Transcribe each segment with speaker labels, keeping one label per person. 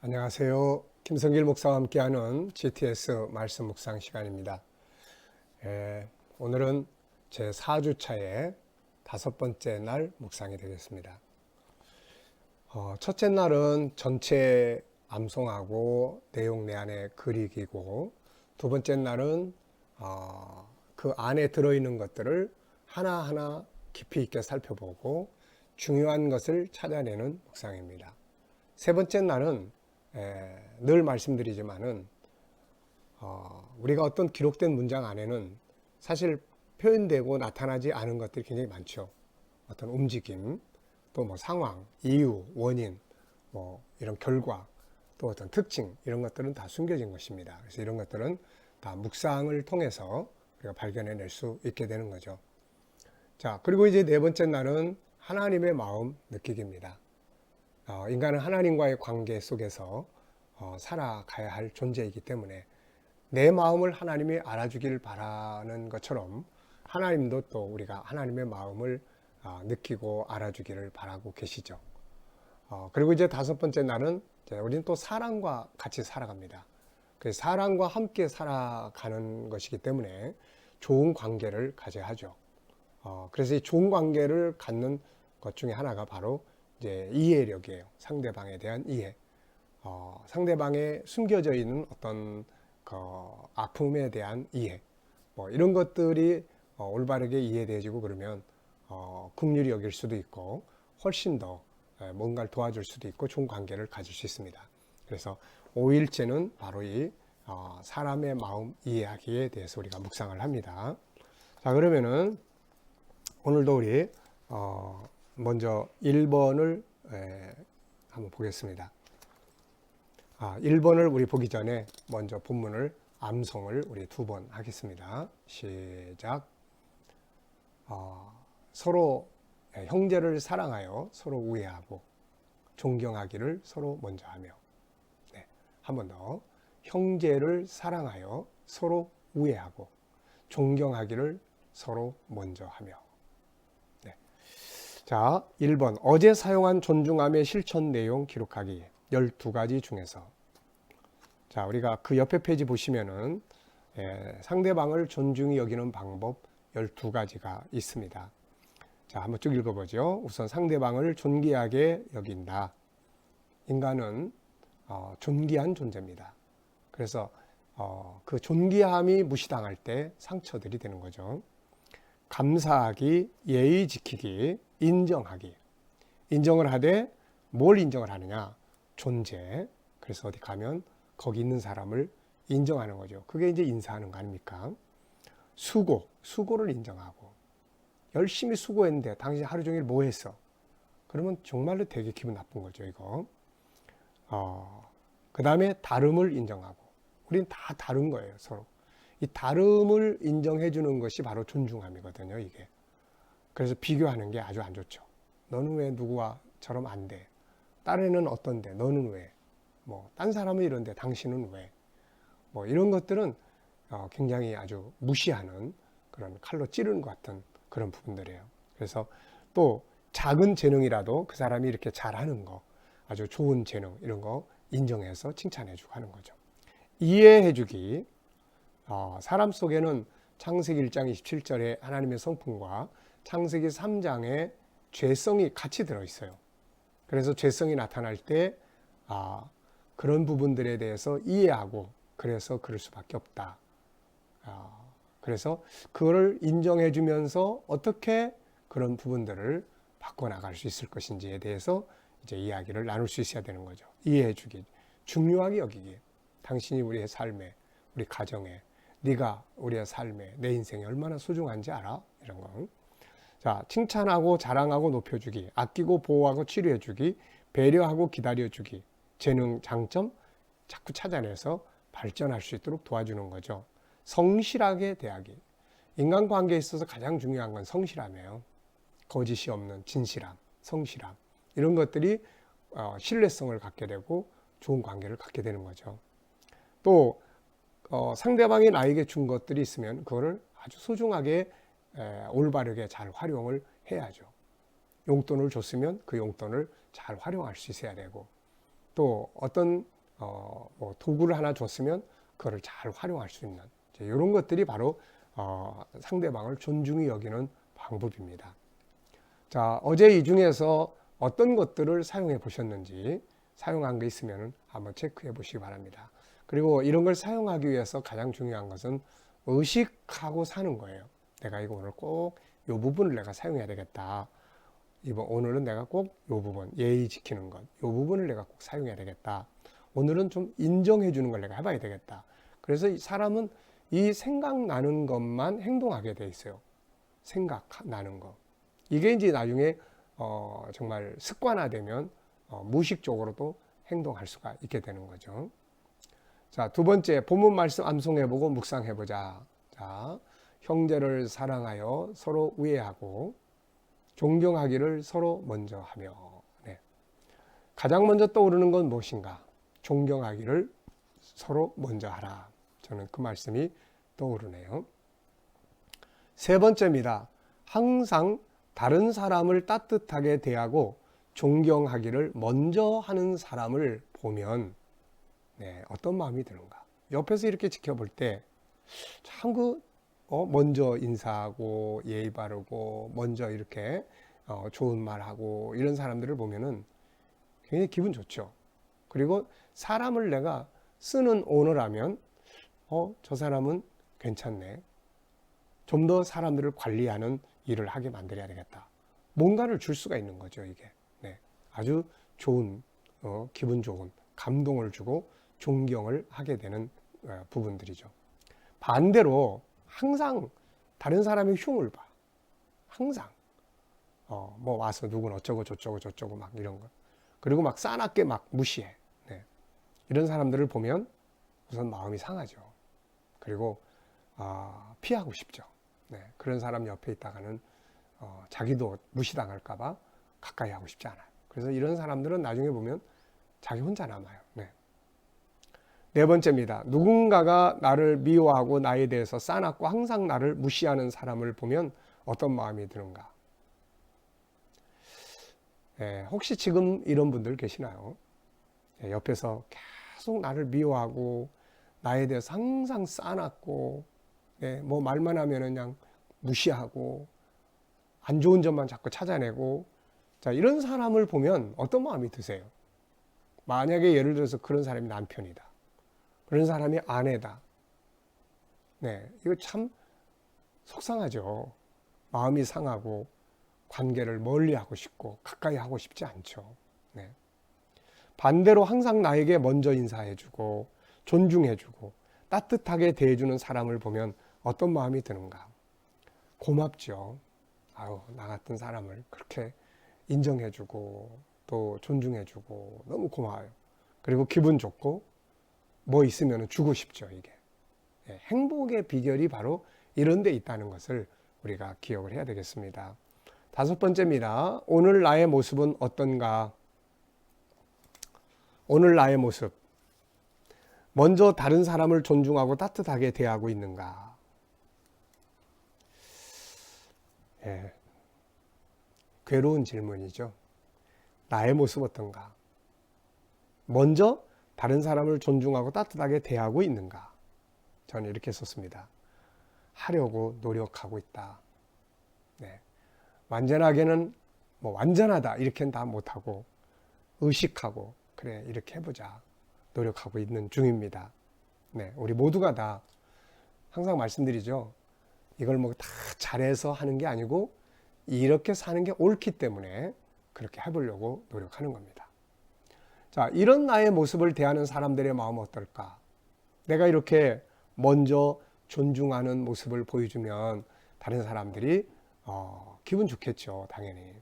Speaker 1: 안녕하세요. 김성길 목사와 함께하는 GTS 말씀 묵상 시간입니다. 오늘은 제 4주차의 5번째 날 묵상이 되겠습니다. 첫째 날은 전체 암송하고 내용 내 안에 그리기고, 두 번째 날은 그 안에 들어있는 것들을 하나하나 깊이 있게 살펴보고 중요한 것을 찾아내는 묵상입니다. 세 번째 날은 늘 말씀드리지만은 우리가 어떤 기록된 문장 안에는 사실 표현되고 나타나지 않은 것들이 굉장히 많죠. 어떤 움직임, 또 뭐 상황, 이유, 원인, 뭐 이런 결과, 또 어떤 특징, 이런 것들은 다 숨겨진 것입니다. 그래서 이런 것들은 다 묵상을 통해서 우리가 발견해낼 수 있게 되는 거죠. 자, 그리고 이제 네 번째 날은 하나님의 마음 느끼기입니다. 인간은 하나님과의 관계 속에서 살아가야 할 존재이기 때문에 내 마음을 하나님이 알아주길 바라는 것처럼 하나님도 또 우리가 하나님의 마음을 느끼고 알아주기를 바라고 계시죠. 그리고 이제 다섯 번째 날은 우리는 또 사랑과 같이 살아갑니다. 그래서 사랑과 함께 살아가는 것이기 때문에 좋은 관계를 가져야 하죠. 그래서 이 좋은 관계를 갖는 것 중에 하나가 바로 이제 이해력이에요. 상대방에 대한 이해. 상대방에 숨겨져 있는 어떤 그 아픔에 대한 이해. 뭐 이런 것들이 올바르게 이해되어지고 그러면 긍휼히 여길 수도 있고 훨씬 더 뭔가를 도와줄 수도 있고 좋은 관계를 가질 수 있습니다. 그래서 5일째는 바로 이 사람의 마음 이해하기에 대해서 우리가 묵상을 합니다. 자, 그러면은 오늘도 우리 먼저 1번을 한번 보겠습니다. 1번을 우리 보기 전에 먼저 본문을 암송을 우리 2번 하겠습니다. 시작. 서로 형제를 사랑하여 서로 우애하고 존경하기를 서로 먼저 하며. 네, 한 번 더. 형제를 사랑하여 서로 우애하고 존경하기를 서로 먼저 하며. 자, 1번. 어제 사용한 존중함의 실천 내용 기록하기. 12가지 중에서. 자, 우리가 그 옆에 페이지 보시면은 상대방을 존중히 여기는 방법 12가지가 있습니다. 자, 한번 쭉 읽어보죠. 우선 상대방을 존귀하게 여긴다. 인간은 존귀한 존재입니다. 그래서 그 존귀함이 무시당할 때 상처들이 되는 거죠. 감사하기, 예의 지키기, 인정하기. 인정을 하되 뭘 인정을 하느냐? 존재. 그래서 어디 가면 거기 있는 사람을 인정하는 거죠. 그게 이제 인사하는 거 아닙니까? 수고를 인정하고. 열심히 수고했는데 당신 하루 종일 뭐 했어? 그러면 정말로 되게 기분 나쁜 거죠, 이거. 그 다음에 다름을 인정하고. 우린 다 다른 거예요, 서로. 이 다름을 인정해 주는 것이 바로 존중함이거든요, 이게. 그래서 비교하는 게 아주 안 좋죠. 너는 왜 누구와처럼 안 돼? 딸애는 어떤데? 너는 왜? 뭐, 딴 사람은 이런데 당신은 왜? 뭐, 이런 것들은 굉장히 아주 무시하는 그런 칼로 찌르는 것 같은 그런 부분들이에요. 그래서 또 작은 재능이라도 그 사람이 이렇게 잘하는 거, 아주 좋은 재능, 이런 거 인정해서 칭찬해주고 하는 거죠. 이해해주기. 사람 속에는 창세기 1장 27절에 하나님의 성품과 창세기 3장에 죄성이 같이 들어있어요. 그래서 죄성이 나타날 때 그런 부분들에 대해서 이해하고 그래서 그럴 수밖에 없다. 그래서 그거를 인정해 주면서 어떻게 그런 부분들을 바꿔나갈 수 있을 것인지에 대해서 이제 이야기를 나눌 수 있어야 되는 거죠. 이해해 주기, 중요하게 여기기. 당신이 우리의 삶에, 우리 가정에, 네가 우리의 삶에, 내 인생에 얼마나 소중한지 알아? 이런 거. 자, 칭찬하고 자랑하고 높여주기, 아끼고 보호하고 치료해주기, 배려하고 기다려주기, 재능, 장점 자꾸 찾아내서 발전할 수 있도록 도와주는 거죠. 성실하게 대하기. 인간관계에 있어서 가장 중요한 건 성실함이에요. 거짓이 없는 진실함, 성실함. 이런 것들이 신뢰성을 갖게 되고 좋은 관계를 갖게 되는 거죠. 또 상대방이 나에게 준 것들이 있으면 그거를 아주 소중하게 올바르게 잘 활용을 해야죠. 용돈을 줬으면 그 용돈을 잘 활용할 수 있어야 되고, 또 어떤 뭐 도구를 하나 줬으면 그거를 잘 활용할 수 있는 이런 것들이 바로 상대방을 존중히 여기는 방법입니다. 자, 어제 이 중에서 어떤 것들을 사용해 보셨는지 사용한 게 있으면 한번 체크해 보시기 바랍니다. 그리고 이런 걸 사용하기 위해서 가장 중요한 것은 의식하고 사는 거예요. 내가 이거 오늘 꼭 이 부분을 내가 사용해야 되겠다. 오늘은 내가 꼭 이 부분, 예의 지키는 것, 이 부분을 내가 꼭 사용해야 되겠다. 오늘은 좀 인정해 주는 걸 내가 해봐야 되겠다. 그래서 이 사람은 이 생각나는 것만 행동하게 돼 있어요. 생각나는 것. 이게 이제 나중에 정말 습관화되면 무의식적으로도 행동할 수가 있게 되는 거죠. 자, 두 번째, 본문 말씀 암송해보고 묵상해보자. 자, 형제를 사랑하여 서로 우애하고 존경하기를 서로 먼저 하며. 네. 가장 먼저 떠오르는 건 무엇인가? 존경하기를 서로 먼저 하라. 저는 그 말씀이 떠오르네요. 세 번째입니다. 항상 다른 사람을 따뜻하게 대하고 존경하기를 먼저 하는 사람을 보면 어떤 마음이 드는가? 옆에서 이렇게 지켜볼 때 참 먼저 인사하고 예의 바르고 먼저 이렇게 좋은 말하고 이런 사람들을 보면은 굉장히 기분 좋죠. 그리고 사람을 내가 쓰는 오너라면 저 사람은 괜찮네. 좀 더 사람들을 관리하는 일을 하게 만들어야 되겠다. 뭔가를 줄 수가 있는 거죠, 이게. 네. 아주 좋은, 기분 좋은, 감동을 주고 존경을 하게 되는 부분들이죠. 반대로 항상 다른 사람의 흉을 봐. 항상. 뭐 와서 누군 어쩌고 저쩌고 막 이런 거. 그리고 막 싸납게 막 무시해. 네. 이런 사람들을 보면 우선 마음이 상하죠. 그리고 피하고 싶죠. 네. 그런 사람 옆에 있다가는 자기도 무시당할까봐 가까이 하고 싶지 않아요. 그래서 이런 사람들은 나중에 보면 자기 혼자 남아요. 네. 네 번째입니다. 누군가가 나를 미워하고 나에 대해서 싸납고 항상 나를 무시하는 사람을 보면 어떤 마음이 드는가? 혹시 지금 이런 분들 계시나요? 옆에서 계속 나를 미워하고 나에 대해서 항상 싸납고 뭐 말만 하면 그냥 무시하고 안 좋은 점만 자꾸 찾아내고 자, 이런 사람을 보면 어떤 마음이 드세요? 만약에 예를 들어서 그런 사람이 남편이다. 그런 사람이 아내다. 네, 이거 참 속상하죠. 마음이 상하고 관계를 멀리하고 싶고 가까이 하고 싶지 않죠. 네. 반대로 항상 나에게 먼저 인사해주고 존중해주고 따뜻하게 대해주는 사람을 보면 어떤 마음이 드는가? 고맙죠. 아유, 나 같은 사람을 그렇게 인정해주고 또 존중해주고 너무 고마워요. 그리고 기분 좋고 뭐 있으면 주고 싶죠, 이게. 행복의 비결이 바로 이런 데 있다는 것을 우리가 기억을 해야 되겠습니다. 다섯 번째입니다. 오늘 나의 모습은 어떤가? 오늘 나의 모습. 먼저 다른 사람을 존중하고 따뜻하게 대하고 있는가? 괴로운 질문이죠. 나의 모습 어떤가? 먼저 다른 사람을 존중하고 따뜻하게 대하고 있는가? 저는 이렇게 썼습니다. 하려고 노력하고 있다. 네. 완전하게는 뭐 완전하다 이렇게는 다 못하고 의식하고 그래 이렇게 해보자 노력하고 있는 중입니다. 네, 우리 모두가 다 항상 말씀드리죠. 이걸 뭐 다 잘해서 하는 게 아니고 이렇게 사는 게 옳기 때문에 그렇게 해보려고 노력하는 겁니다. 자, 이런 나의 모습을 대하는 사람들의 마음은 어떨까? 내가 이렇게 먼저 존중하는 모습을 보여주면 다른 사람들이 기분 좋겠죠, 당연히.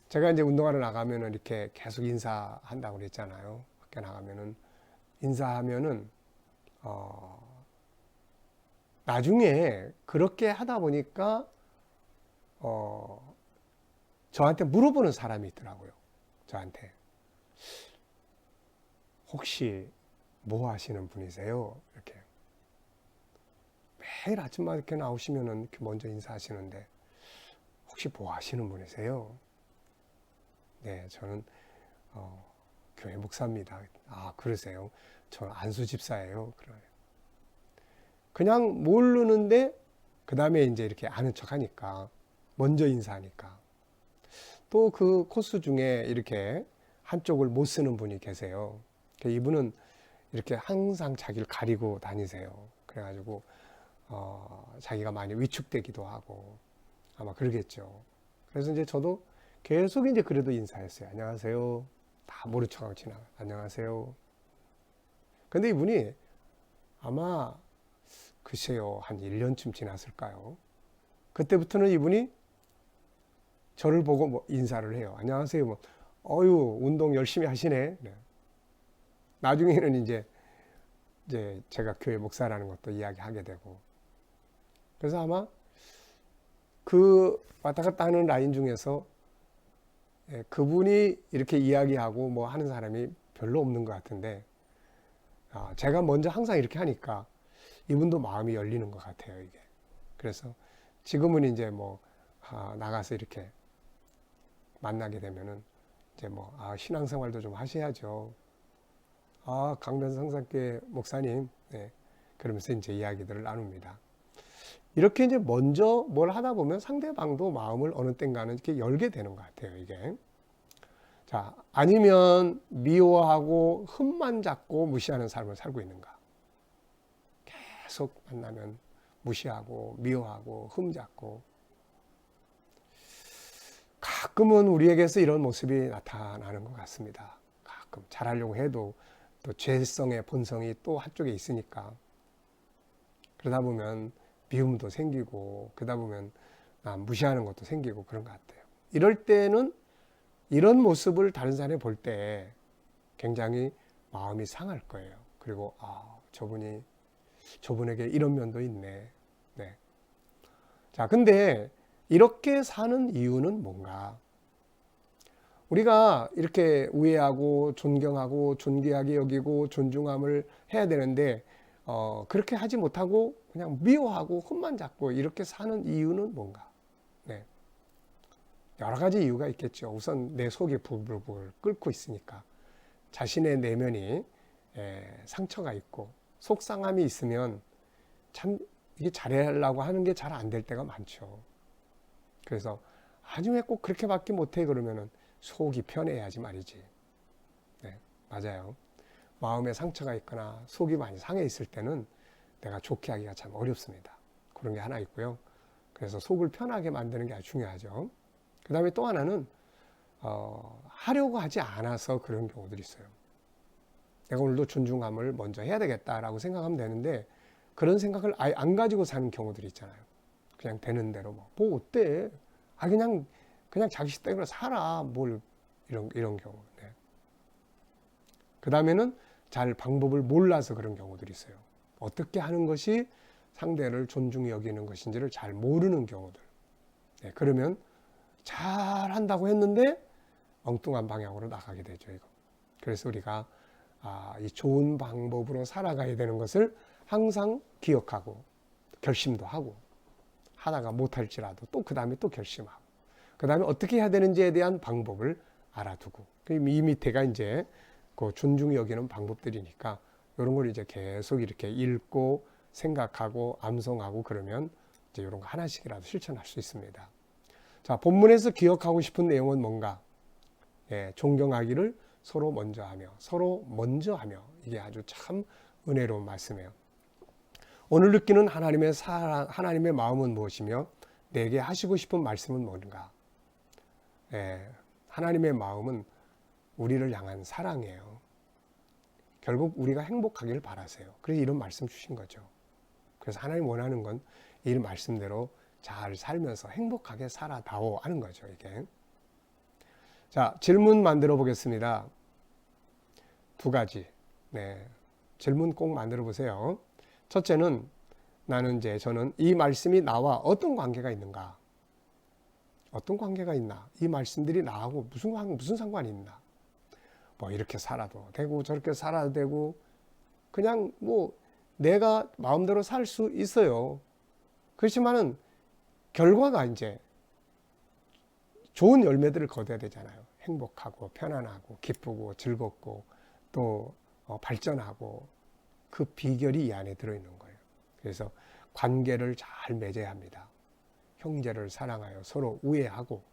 Speaker 1: 제가 이제 운동하러 나가면은 이렇게 계속 인사한다고 그랬잖아요. 밖에 나가면은 인사하면은 나중에 그렇게 하다 보니까 저한테 물어보는 사람이 있더라고요. 저한테 혹시 뭐 하시는 분이세요? 이렇게 매일 아침마다 이렇게 나오시면은 이렇게 먼저 인사하시는데 혹시 뭐 하시는 분이세요? 네, 저는 교회 목사입니다. 아, 그러세요? 저 안수 집사예요. 그냥 모르는데 그 다음에 이제 이렇게 아는 척 하니까, 먼저 인사하니까. 또 그 코스 중에 이렇게 한쪽을 못 쓰는 분이 계세요. 이분은 이렇게 항상 자기를 가리고 다니세요. 그래가지고 자기가 많이 위축되기도 하고 아마 그러겠죠. 그래서 이제 저도 계속 이제 그래도 인사했어요. 안녕하세요. 다 모른 척하고 지나가. 안녕하세요. 근데 이분이 아마 글쎄요, 한 1년쯤 지났을까요? 그때부터는 이분이 저를 보고 뭐 인사를 해요. 안녕하세요. 뭐, 어유, 운동 열심히 하시네. 네. 나중에는 이제 제가 교회 목사라는 것도 이야기하게 되고. 그래서 아마 그 왔다 갔다 하는 라인 중에서 그분이 이렇게 이야기하고 뭐 하는 사람이 별로 없는 것 같은데, 제가 먼저 항상 이렇게 하니까 이분도 마음이 열리는 것 같아요, 이게. 그래서 지금은 이제 뭐, 나가서 이렇게 만나게 되면은 이제 뭐, 신앙생활도 좀 하셔야죠. 강변 성산교회 목사님. 네. 그러면서 이제 이야기들을 나눕니다. 이렇게 이제 먼저 뭘 하다 보면 상대방도 마음을 어느 땐가는 이렇게 열게 되는 것 같아요, 이게. 자, 아니면 미워하고 흠만 잡고 무시하는 삶을 살고 있는가? 계속 만나면 무시하고 미워하고 흠 잡고. 가끔은 우리에게서 이런 모습이 나타나는 것 같습니다. 가끔 잘하려고 해도 또 죄성의 본성이 또 한쪽에 있으니까. 그러다 보면 미움도 생기고, 그러다 보면 무시하는 것도 생기고 그런 것 같아요. 이럴 때는 이런 모습을 다른 사람이 볼 때 굉장히 마음이 상할 거예요. 그리고 저분에게 이런 면도 있네. 네. 자, 근데 이렇게 사는 이유는 뭔가? 우리가 이렇게 우애하고 존경하고 존귀하게 여기고 존중함을 해야 되는데 그렇게 하지 못하고 그냥 미워하고 흠만 잡고 이렇게 사는 이유는 뭔가? 네. 여러 가지 이유가 있겠죠. 우선 내 속이 부글부글 끓고 있으니까. 자신의 내면이 상처가 있고 속상함이 있으면 참 이게 잘하려고 하는 게 잘 안 될 때가 많죠. 그래서 왜 꼭 그렇게밖에 못해 그러면은 속이 편해야지 말이지. 네, 맞아요. 마음에 상처가 있거나 속이 많이 상해 있을 때는 내가 좋게 하기가 참 어렵습니다. 그런 게 하나 있고요. 그래서 속을 편하게 만드는 게 아주 중요하죠. 그 다음에 또 하나는 하려고 하지 않아서 그런 경우들이 있어요. 내가 오늘도 존중함을 먼저 해야 되겠다라고 생각하면 되는데 그런 생각을 아예 안 가지고 사는 경우들이 있잖아요. 그냥 되는 대로 뭐 어때? 그냥 자기 식대로 살아. 이런 경우. 네. 그 다음에는 잘 방법을 몰라서 그런 경우들이 있어요. 어떻게 하는 것이 상대를 존중히 여기는 것인지를 잘 모르는 경우들. 네. 그러면 잘 한다고 했는데 엉뚱한 방향으로 나가게 되죠, 이거. 그래서 우리가 이 좋은 방법으로 살아가야 되는 것을 항상 기억하고 결심도 하고 하다가 못할지라도 또 그 다음에 또 결심하고 그 다음에 어떻게 해야 되는지에 대한 방법을 알아두고 이 밑에가 이제 그 존중히 여기는 방법들이니까 이런 걸 이제 계속 이렇게 읽고 생각하고 암송하고 그러면 이제 이런 거 하나씩이라도 실천할 수 있습니다. 자, 본문에서 기억하고 싶은 내용은 뭔가? 존경하기를 서로 먼저 하며 이게 아주 참 은혜로운 말씀이에요. 오늘 느끼는 하나님의 사랑, 하나님의 마음은 무엇이며 내게 하시고 싶은 말씀은 뭔가? 하나님의 마음은 우리를 향한 사랑이에요. 결국 우리가 행복하기를 바라세요. 그래서 이런 말씀 주신 거죠. 그래서 하나님 원하는 건 이 말씀대로 잘 살면서 행복하게 살아다오 하는 거죠, 이게. 자, 질문 만들어 보겠습니다. 2가지. 네. 질문 꼭 만들어 보세요. 첫째는 저는 이 말씀이 나와 어떤 관계가 있는가? 어떤 관계가 있나? 이 말씀들이 나하고 무슨 상관이 있나? 뭐 이렇게 살아도 되고 저렇게 살아도 되고 그냥 뭐 내가 마음대로 살 수 있어요. 그렇지만은 결과가 이제 좋은 열매들을 거둬야 되잖아요. 행복하고 편안하고 기쁘고 즐겁고 또 발전하고 그 비결이 이 안에 들어있는 거예요. 그래서 관계를 잘 맺어야 합니다. 형제를 사랑하여 서로 우애하고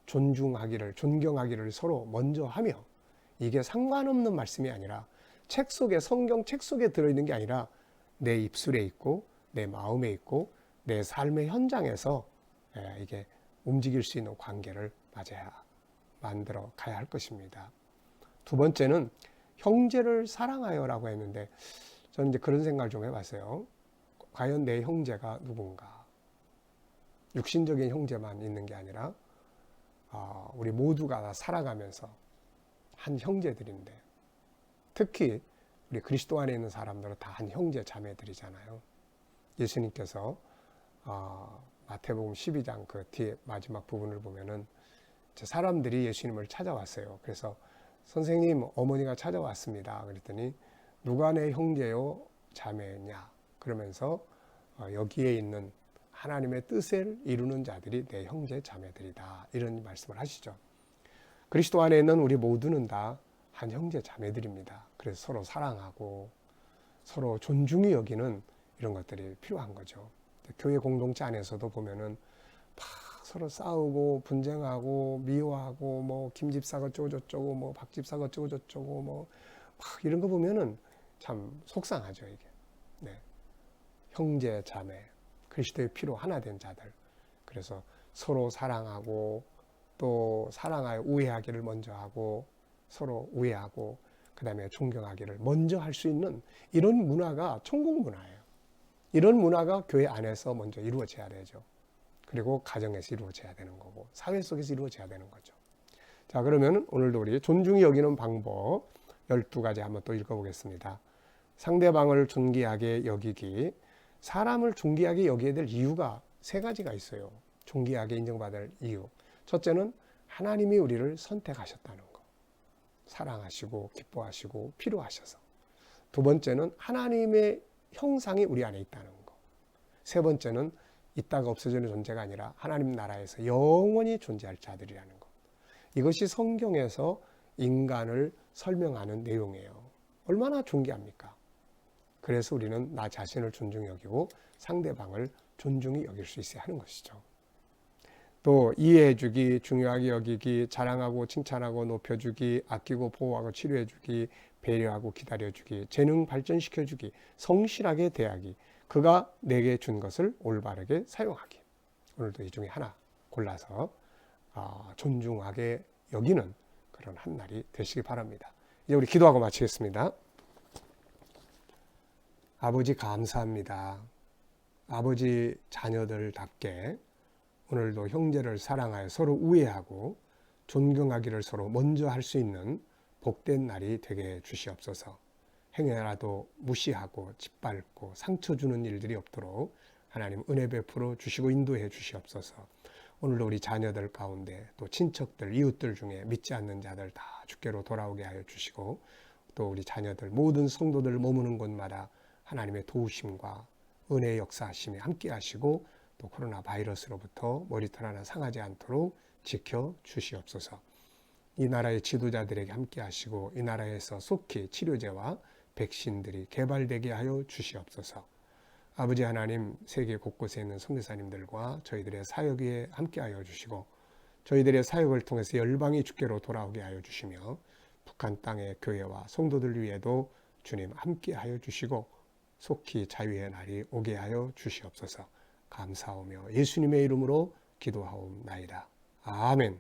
Speaker 1: 존중하기를, 존경하기를 서로 먼저 하며, 이게 상관없는 말씀이 아니라 책 속에, 성경 책 속에 들어있는 게 아니라 내 입술에 있고 내 마음에 있고 내 삶의 현장에서 이게 움직일 수 있는 관계를 맞아야 만들어 가야 할 것입니다. 두 번째는 형제를 사랑하여라고 했는데, 저는 이제 그런 생각을 좀 해봤어요. 과연 내 형제가 누군가? 육신적인 형제만 있는 게 아니라 우리 모두가 다 살아가면서 한 형제들인데, 특히 우리 그리스도 안에 있는 사람들은 다 한 형제 자매들이잖아요. 예수님께서 마태복음 12장 그 뒤에 마지막 부분을 보면은 사람들이 예수님을 찾아왔어요. 그래서 선생님, 어머니가 찾아왔습니다. 그랬더니 누가 내 형제요 자매냐? 그러면서 여기에 있는 하나님의 뜻을 이루는 자들이 내 형제 자매들이다, 이런 말씀을 하시죠. 그리스도 안에 있는 우리 모두는 다 한 형제 자매들입니다. 그래서 서로 사랑하고 서로 존중히 여기는 이런 것들이 필요한 거죠. 교회 공동체 안에서도 보면은 막 서로 싸우고 분쟁하고 미워하고 뭐 김집사가 어쩌고 저쩌고 뭐 박집사가 어쩌고 저쩌고 뭐 막 이런 거 보면은 참 속상하죠, 이게. 네. 형제 자매, 그리스도의 피로 하나 된 자들. 그래서 서로 사랑하고 또 사랑하여 우애하기를 먼저 하고 서로 우애하고 그 다음에 존경하기를 먼저 할 수 있는 이런 문화가 천국 문화예요. 이런 문화가 교회 안에서 먼저 이루어져야 되죠. 그리고 가정에서 이루어져야 되는 거고 사회 속에서 이루어져야 되는 거죠. 자, 그러면 오늘도 우리 존중히 여기는 방법 12가지 한번 또 읽어보겠습니다. 상대방을 존귀하게 여기기. 사람을 존귀하게 여기게 될 이유가 3가지가 있어요. 존귀하게 인정받을 이유. 첫째는 하나님이 우리를 선택하셨다는 거. 사랑하시고 기뻐하시고 필요하셔서. 두 번째는 하나님의 형상이 우리 안에 있다는 거. 세 번째는 있다가 없어지는 존재가 아니라 하나님 나라에서 영원히 존재할 자들이라는 거. 이것이 성경에서 인간을 설명하는 내용이에요. 얼마나 존귀합니까? 그래서 우리는 나 자신을 존중히 여기고 상대방을 존중히 여길 수 있어야 하는 것이죠. 또 이해해주기, 중요하게 여기기, 자랑하고 칭찬하고 높여주기, 아끼고 보호하고 치료해주기, 배려하고 기다려주기, 재능 발전시켜주기, 성실하게 대하기, 그가 내게 준 것을 올바르게 사용하기. 오늘도 이 중에 하나 골라서 존중하게 여기는 그런 한 날이 되시기 바랍니다. 이제 우리 기도하고 마치겠습니다. 아버지, 감사합니다. 아버지 자녀들답게 오늘도 형제를 사랑하여 서로 우애하고 존경하기를 서로 먼저 할 수 있는 복된 날이 되게 주시옵소서. 행여라도 무시하고 짓밟고 상처 주는 일들이 없도록 하나님 은혜 베풀어 주시고 인도해 주시옵소서. 오늘도 우리 자녀들 가운데 또 친척들, 이웃들 중에 믿지 않는 자들 다 주께로 돌아오게 하여 주시고, 또 우리 자녀들 모든 성도들 머무는 곳마다 하나님의 도우심과 은혜의 역사하심이 함께 하시고, 또 코로나 바이러스로부터 머리털 하나 상하지 않도록 지켜 주시옵소서. 이 나라의 지도자들에게 함께 하시고 이 나라에서 속히 치료제와 백신들이 개발되게 하여 주시옵소서. 아버지 하나님, 세계 곳곳에 있는 선교사님들과 저희들의 사역에 함께 하여 주시고, 저희들의 사역을 통해서 열방이 주께로 돌아오게 하여 주시며, 북한 땅의 교회와 성도들 위에도 주님 함께 하여 주시고 속히 자유의 날이 오게 하여 주시옵소서. 감사하며 예수님의 이름으로 기도하옵나이다. 아멘.